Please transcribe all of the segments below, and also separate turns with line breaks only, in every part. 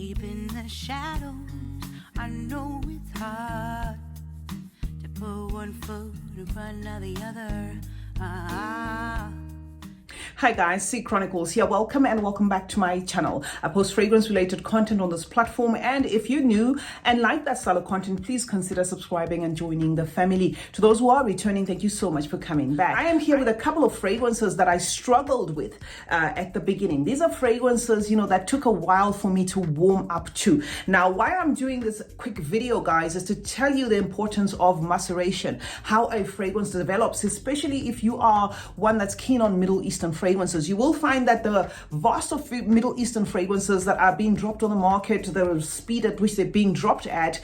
Deep in the shadows, I know it's hard to put one foot in front of the other.
Hi guys, CeeChronicles here. Welcome and welcome back to my channel. I post fragrance related content on this platform, and if you're new and like that style of content, please consider subscribing and joining the family. To those who are returning, thank you so much for coming back. I am here with a couple of fragrances that I struggled with at the beginning. These are fragrances, that took a while for me to warm up to. Now, why I'm doing this quick video, guys, is to tell you the importance of maceration, how a fragrance develops, especially if you are one that's keen on Middle Eastern fragrances. You will find that the vast of Middle Eastern fragrances that are being dropped on the market, the speed at which they're being dropped at,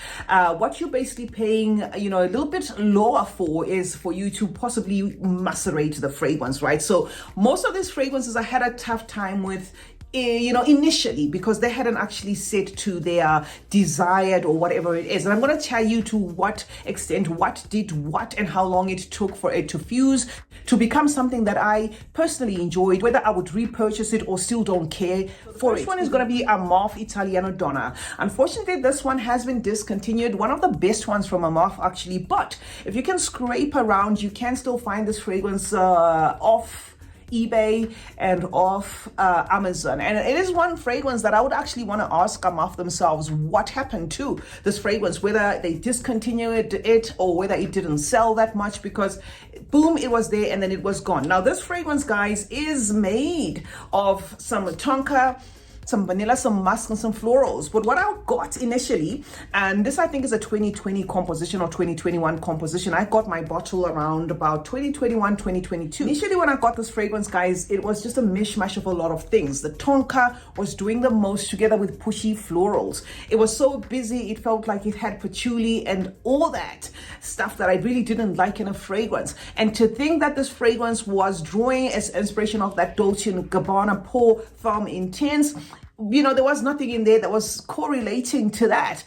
what you're basically paying, a little bit lower for is for you to possibly macerate the fragrance, right? So most of these fragrances I had a tough time with, initially, because they hadn't actually set to their desired or whatever it is. And I'm going to tell you to what extent, what did what, and how long it took for it to fuse to become something that I personally enjoyed, whether I would repurchase it or still don't care for it. This one is going to be Oud Italiano Donna. Unfortunately, this one has been discontinued. One of the best ones from Oud, actually, but if you can scrape around, you can still find this fragrance off eBay and off Amazon, and it is one fragrance that I would actually want to ask Oud themselves what happened to this fragrance, whether they discontinued it or whether it didn't sell that much, because boom, it was there and then it was gone. Now this fragrance, guys, is made of some tonka, some vanilla, some musk, and some florals. But what I got initially, and this I think is a 2020 composition or 2021 composition. I got my bottle around about 2021, 2022. Initially, when I got this fragrance, guys, it was just a mishmash of a lot of things. The tonka was doing the most together with pushy florals. It was so busy, it felt like it had patchouli and all that stuff that I really didn't like in a fragrance. And to think that this fragrance was drawing as inspiration of that Dolce & Gabbana Pour Femme Intense, there was nothing in there that was correlating to that,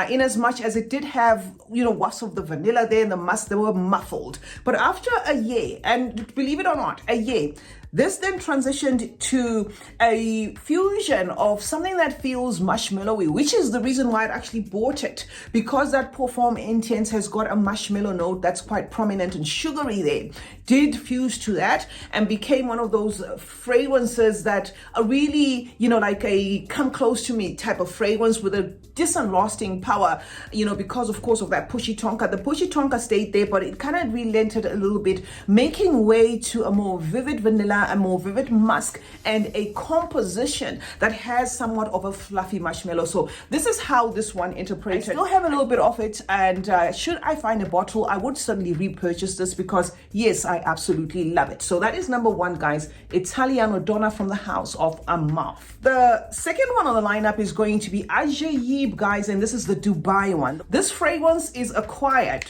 in as much as it did have, wafts of the vanilla there and the musk, they were muffled. But after a year, and believe it or not, a year, this then transitioned to a fusion of something that feels marshmallowy, which is the reason why I actually bought it, because that Pour Femme Intense has got a marshmallow note that's quite prominent and sugary there. Did fuse to that and became one of those fragrances that are really, like a come close to me type of fragrance with a decent lasting power, because of course of that pushy tonka. The pushy tonka stayed there, but it kind of relented a little bit, making way to a more vivid vanilla, a more vivid musk, and a composition that has somewhat of a fluffy marshmallow. So this is how this one interpreted. I still have a little bit of it, and should I find a bottle, I would certainly repurchase this, because yes, I absolutely love it. So that is number one, guys, Italiano Donna from the house of Oud. The second one on the lineup is going to be Aay Dubai, guys, and this is the Dubai one. This fragrance is acquired,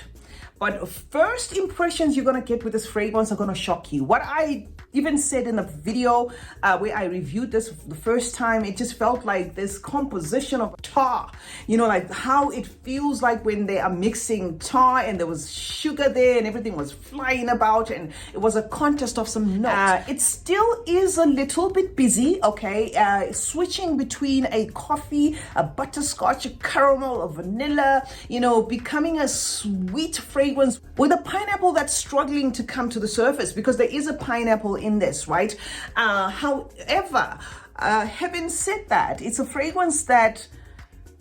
but first impressions you're going to get with this fragrance are going to shock you. What I even said in the video where I reviewed this the first time, it just felt like this composition of tar, like how it feels like when they are mixing tar and there was sugar there and everything was flying about and it was a contest of some notes. It still is a little bit busy, okay, switching between a coffee, a butterscotch, a caramel, a vanilla, becoming a sweet fragrance with a pineapple that's struggling to come to the surface, because there is a pineapple in this, right? However, having said that, it's a fragrance that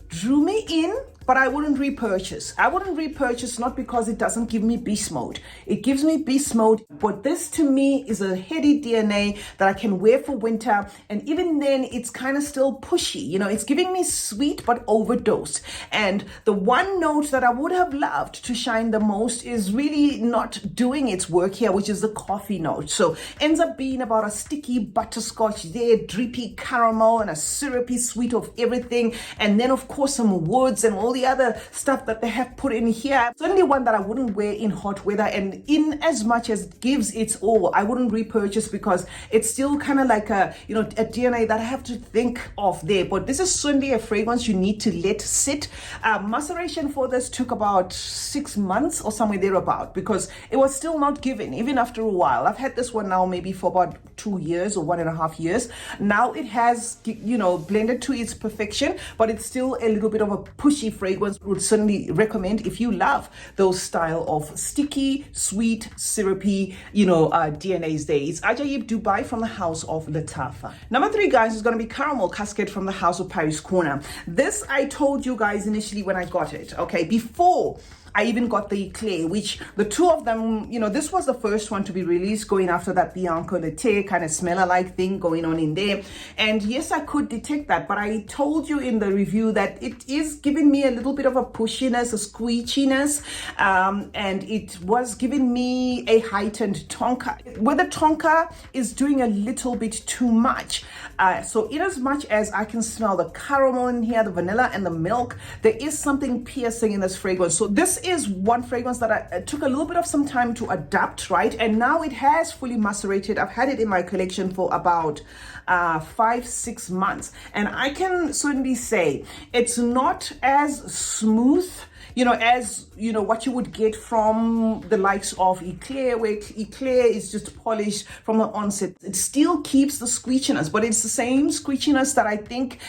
drew me in, but I wouldn't repurchase. I wouldn't repurchase, not because it doesn't give me beast mode. It gives me beast mode, but this to me is a heady DNA that I can wear for winter. And even then, it's kind of still pushy. It's giving me sweet, but overdosed. And the one note that I would have loved to shine the most is really not doing its work here, which is the coffee note. So ends up being about a sticky butterscotch there, drippy caramel, and a syrupy sweet of everything. And then, of course, some woods and all the other stuff that they have put in here. Certainly one that I wouldn't wear in hot weather, and in as much as it gives its all, I wouldn't repurchase because it's still kind of like a, you know, a DNA that I have to think of there. But this is certainly a fragrance you need to let sit. Maceration for this took about 6 months or somewhere thereabout, because it was still not given even after a while. I've had this one now maybe for about 2 years or 1.5 years. Now it has, you know, blended to its perfection, but it's still a little bit of a pushy fragrance. Would certainly recommend if you love those style of sticky, sweet, syrupy, you know, DNAs there. It's Aay Dubai from the house of Latafa. Number 3, guys, is going to be Caramel Cascade from the house of Paris Corner. This I told you guys initially when I got it, okay, before I even got the Eclair, which the two of them, you know, this was the first one to be released, going after that Bianco Latte kind of smell-alike thing going on in there. And yes, I could detect that, but I told you in the review that it is giving me a little bit of a pushiness, a squeechiness, and it was giving me a heightened tonka, where the tonka is doing a little bit too much. So in as much as I can smell the caramel in here, the vanilla and the milk, there is something piercing in this fragrance. So this is one fragrance that I took a little bit of some time to adapt, right? And now it has fully macerated. I've had it in my collection for about 5-6 months, and I can certainly say it's not as smooth, you know, as, you know, what you would get from the likes of Eclair, where Eclair is just polished from the onset. It still keeps the squeechiness, but it's the same squeechiness that I think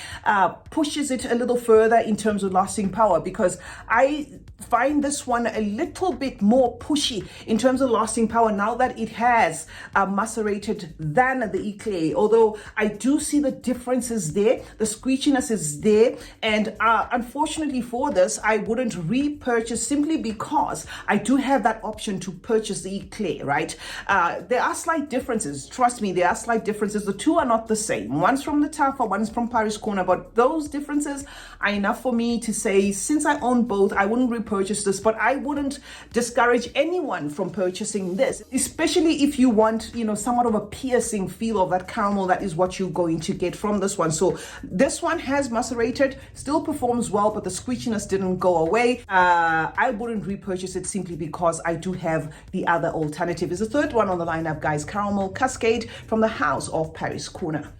pushes it a little further in terms of lasting power, because I find this one a little bit more pushy in terms of lasting power now that it has macerated than the Eclair. Although I do see the differences there, the squeechiness is there, and unfortunately for this, I wouldn't repurchase simply because I do have that option to purchase the Eclair, right? There are slight differences. Trust me, there are slight differences. The two are not the same. One's from the Tafa, one's from Paris Corner, but those differences are enough for me to say, since I own both, I wouldn't repurchase this, but I wouldn't discourage anyone from purchasing this, especially if you want, you know, somewhat of a piercing feel of that caramel. That is what you're going to get from this one. So this one has macerated, still performs well, but the squeechiness didn't go away. I wouldn't repurchase it simply because I do have the other alternative. Is the third one on the lineup, guys, Caramel Cascade from the house of Paris Corner.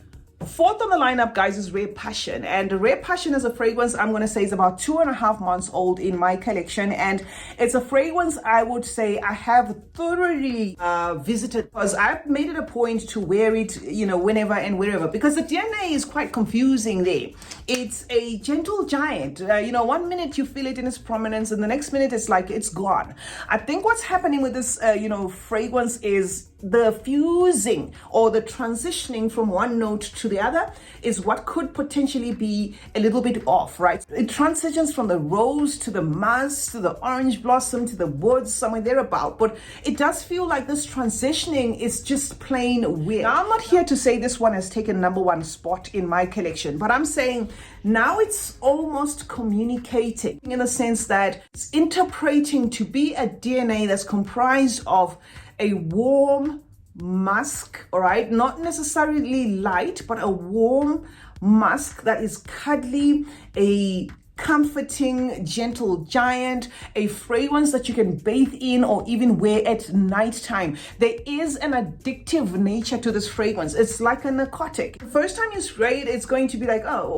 Fourth on the lineup, guys, is Rare Passion. And Rare Passion is a fragrance I'm going to say is about 2.5 months old in my collection. And it's a fragrance I would say I have thoroughly visited, because I've made it a point to wear it, you know, whenever and wherever, because the DNA is quite confusing there. It's a gentle giant. You know, 1 minute you feel it in its prominence, and the next minute it's like it's gone. I think what's happening with this, you know, fragrance is the fusing or the transitioning from one note to the other is what could potentially be a little bit off, right? It transitions from the rose to the musk to the orange blossom to the woods, somewhere thereabout, but it does feel like this transitioning is just plain weird. Now, I'm not here to say this one has taken #1 spot in my collection, but I'm saying now it's almost communicating in the sense that it's interpreting to be a DNA that's comprised of a warm musk, all right, not necessarily light, but a warm musk that is cuddly, a comforting, gentle giant, a fragrance that you can bathe in or even wear at nighttime. There is an addictive nature to this fragrance. It's like a narcotic. The first time you spray it, it's going to be like, oh,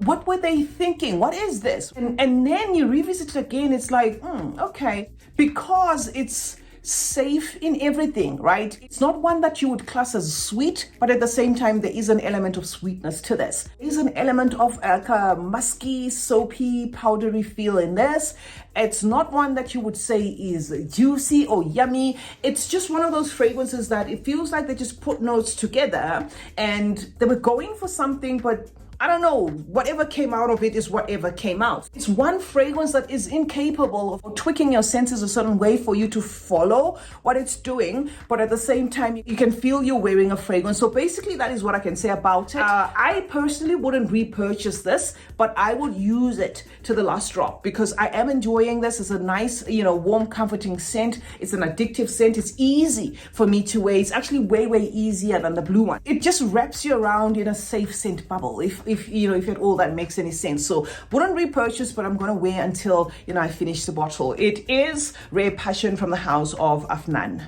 what were they thinking? What is this? And then you revisit it again, it's like, okay, because it's safe in everything, right? It's not one that you would class as sweet, but at the same time, there is an element of sweetness to this. There is an element of a musky, soapy, powdery feel in this. It's not one that you would say is juicy or yummy. It's just one of those fragrances that it feels like they just put notes together and they were going for something, but I don't know, whatever came out of it is whatever came out. It's one fragrance that is incapable of tweaking your senses a certain way for you to follow what it's doing, but at the same time, you can feel you're wearing a fragrance. So basically, that is what I can say about it. I personally wouldn't repurchase this, but I would use it to the last drop because I am enjoying this. It's a nice, you know, warm, comforting scent. It's an addictive scent. It's easy for me to wear. It's actually way, way easier than the blue one. It just wraps you around in a safe scent bubble. If if at all that makes any sense. So wouldn't repurchase, but I'm going to wear until, I finish the bottle. It is Rare Passion from the house of Afnan.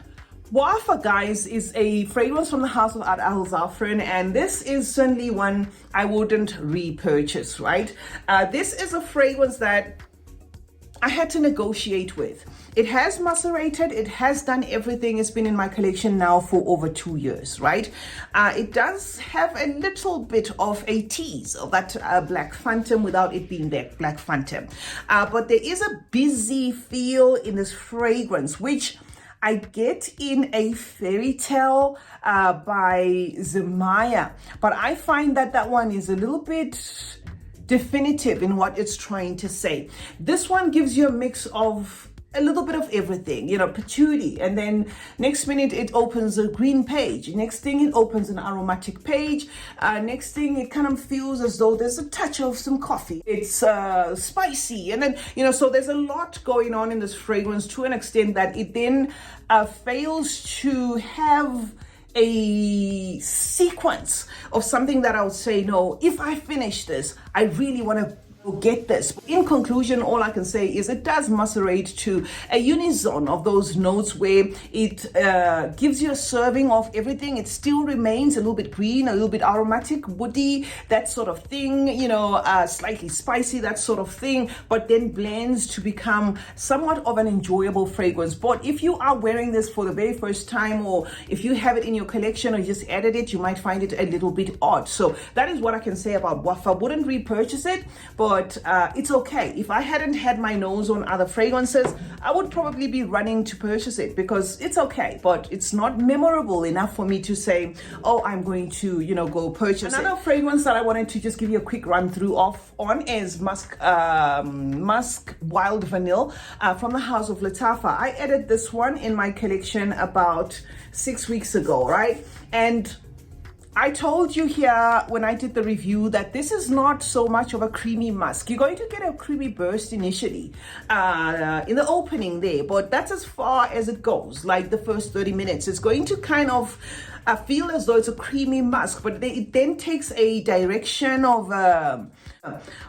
Wafer, guys, is a fragrance from the house of Al-Zafran, and this is certainly one I wouldn't repurchase, right? This is a fragrance that I had to negotiate with. It has macerated, it has done everything. It's been in my collection now for over 2 years, right? It does have a little bit of a tease of that Black Phantom without it being that Black Phantom. But there is a busy feel in this fragrance, which I get in a Fairy Tale by Zemaya. But I find that one is a little bit definitive in what it's trying to say. This one gives you a mix of a little bit of everything, patchouli, and then next minute it opens a green page, next thing it opens an aromatic page, next thing it kind of feels as though there's a touch of some coffee. It's spicy, and then so there's a lot going on in this fragrance to an extent that it then fails to have a sequence of something that I would say, no, if I finish this, I really want to get this. In conclusion, all I can say is it does macerate to a unison of those notes where it gives you a serving of everything. It still remains a little bit green, a little bit aromatic, woody, that sort of thing, slightly spicy, that sort of thing, but then blends to become somewhat of an enjoyable fragrance. But if you are wearing this for the very first time, or if you have it in your collection or you just added it, you might find it a little bit odd. So that is what I can say about Wafer. Wouldn't repurchase it, but it's okay. If I hadn't had my nose on other fragrances, I would probably be running to purchase it because it's okay, but it's not memorable enough for me to say, oh, I'm going to, go purchase Another fragrance that I wanted to just give you a quick run through on is Musk Wild Vanille from the house of Latafa. I added this one in my collection about 6 weeks ago, right? And I told you here when I did the review that this is not so much of a creamy musk. You're going to get a creamy burst initially in the opening there, but that's as far as it goes. Like the first 30 minutes, it's going to kind of feel as though it's a creamy musk, but it then takes a direction of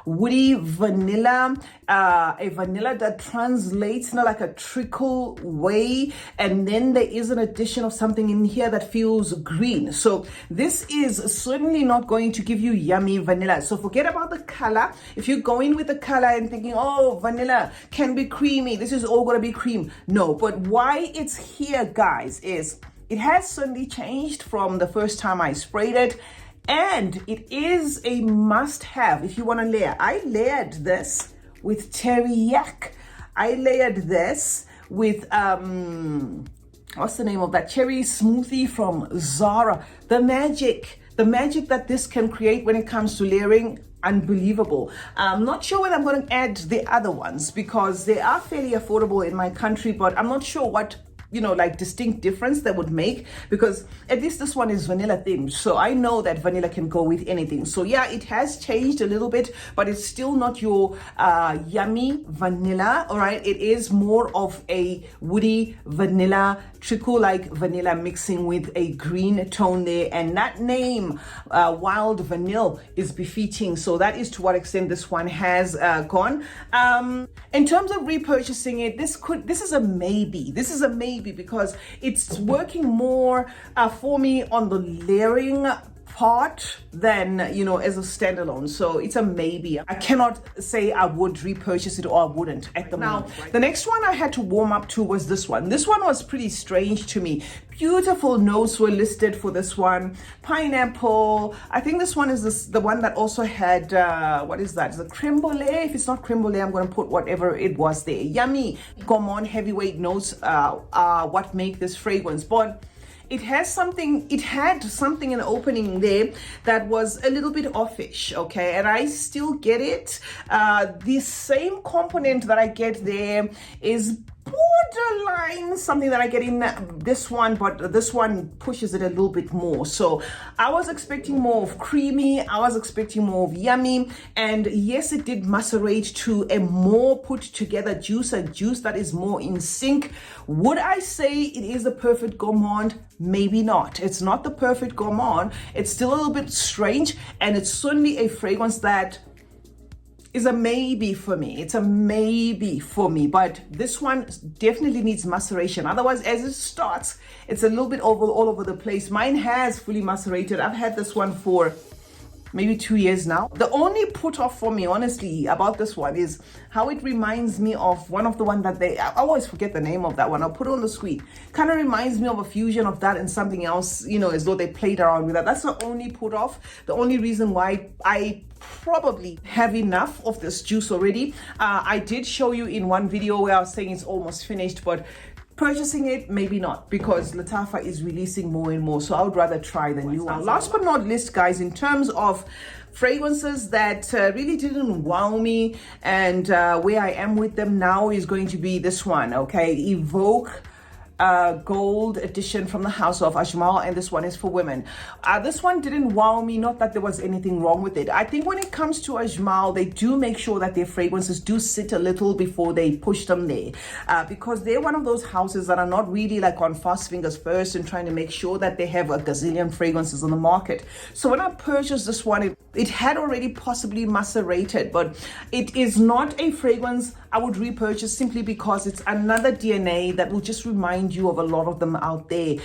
woody vanilla, a vanilla that translates in like a trickle way, and then there is an addition of something in here that feels green. So this is certainly not going to give you yummy vanilla. So forget about the color. If you're going with the color and thinking, oh, vanilla can be creamy, this is all going to be cream. No, but why it's here, guys, is it has certainly changed from the first time I sprayed it, and it is a must-have if you want to layer. I layered this with teriyaki. I layered this with what's the name of that cherry smoothie from Zara. The magic that this can create when it comes to layering, unbelievable. I'm not sure whether I'm going to add the other ones because they are fairly affordable in my country, but I'm not sure what like distinct difference that would make, because at least this one is vanilla themed, so I know that vanilla can go with anything. So yeah, it has changed a little bit, but it's still not your yummy vanilla. All right, it is more of a woody vanilla, trickle like vanilla mixing with a green tone there, and that name Wild Vanille is befitting. So that is to what extent this one has gone. In terms of repurchasing it, this is a maybe, because it's working more for me on the layering part than as a standalone. So it's a maybe. I cannot say I would repurchase it or I wouldn't at the moment. The next one I had to warm up to was this one. This one was pretty strange to me. Beautiful notes were listed for this one. Pineapple. I think this one is the one that also had what is that? Is it creme brulee? If it's not creme brulee, I'm going to put whatever it was there. Yummy gourmand heavyweight notes are what make this fragrance. But it had something in the opening there that was a little bit offish, okay? And I still get it. The same component that I get there is borderline something that I get in this one, but this one pushes it a little bit more. So I was expecting more of creamy, I was expecting more of yummy, and yes, it did macerate to a more put together juice, a juice that is more in sync. Would I say it is the perfect gourmand? Maybe not. It's not the perfect gourmand. It's still a little bit strange, and it's certainly a fragrance that is a maybe for me. It's a maybe for me, but this one definitely needs maceration. Otherwise, as it starts, it's a little bit all over the place. Mine has fully macerated. I've had this one for maybe 2 years now. The only put off for me, honestly, about this one is how it reminds me of one of the one that I always forget the name of that one. I'll put it on the screen. Kind of reminds me of a fusion of that and something else, you know, as though they played around with that. That's the only put off. The only reason why I probably have enough of this juice already. I did show you in one video where I was saying it's almost finished, but purchasing it, maybe not, because Lattafa is releasing more and more, so I would rather try the new one. Last but not least, guys, in terms of fragrances that really didn't wow me, and where I am with them now is going to be this one, okay? Evoke gold edition from the house of Ajmal, and this one is for women. This one didn't wow me, not that there was anything wrong with it. I think when it comes to Ajmal, they do make sure that their fragrances do sit a little before they push them there, because they're one of those houses that are not really like on fast fingers first and trying to make sure that they have a gazillion fragrances on the market. So when I purchased this one, it had already possibly macerated, but it is not a fragrance I would repurchase simply because it's another DNA that will just remind you of a lot of them out there,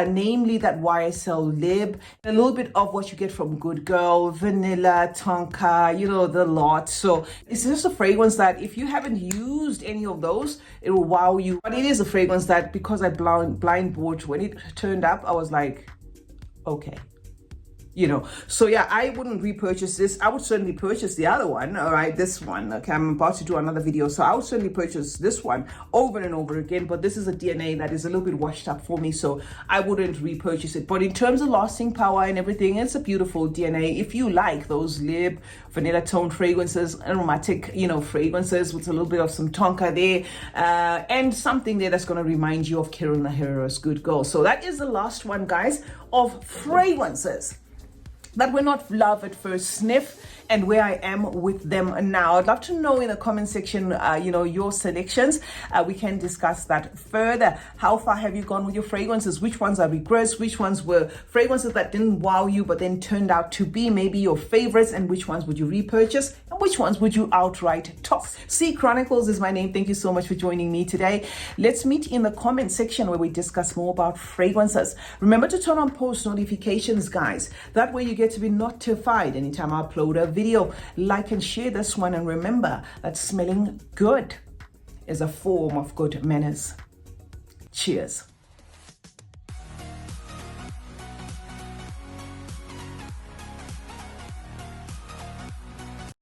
namely that YSL lib, a little bit of what you get from Good Girl, Vanilla, Tonka, you know, the lot. So it's just a fragrance that if you haven't used any of those, it will wow you. But it is a fragrance that, because I blind bought, when it turned up, I was like, okay. You know, so yeah, I wouldn't repurchase this. I would certainly purchase the other one, all right, this one. Okay, I'm about to do another video, so I would certainly purchase this one over and over again, but this is a DNA that is a little bit washed up for me, so I wouldn't repurchase it. But in terms of lasting power and everything, it's a beautiful DNA. If you like those lib, vanilla tone fragrances, aromatic, you know, fragrances with a little bit of some tonka there, and something there that's going to remind you of Carolina Herrera's Good Girl. So that is the last one, guys, of fragrances that were not love at first sniff, and where I am with them now. I'd love to know in the comment section, you know, your selections. We can discuss that further. How far have you gone with your fragrances? Which ones are regrets? Which ones were fragrances that didn't wow you but then turned out to be maybe your favorites? And which ones would you repurchase? And which ones would you outright toss? CeeChronicles is my name. Thank you so much for joining me today. Let's meet in the comment section where we discuss more about fragrances. Remember to turn on post notifications, guys. That way you get to be notified anytime I upload a video. Like and share this one, and remember that smelling good is a form of good manners. Cheers.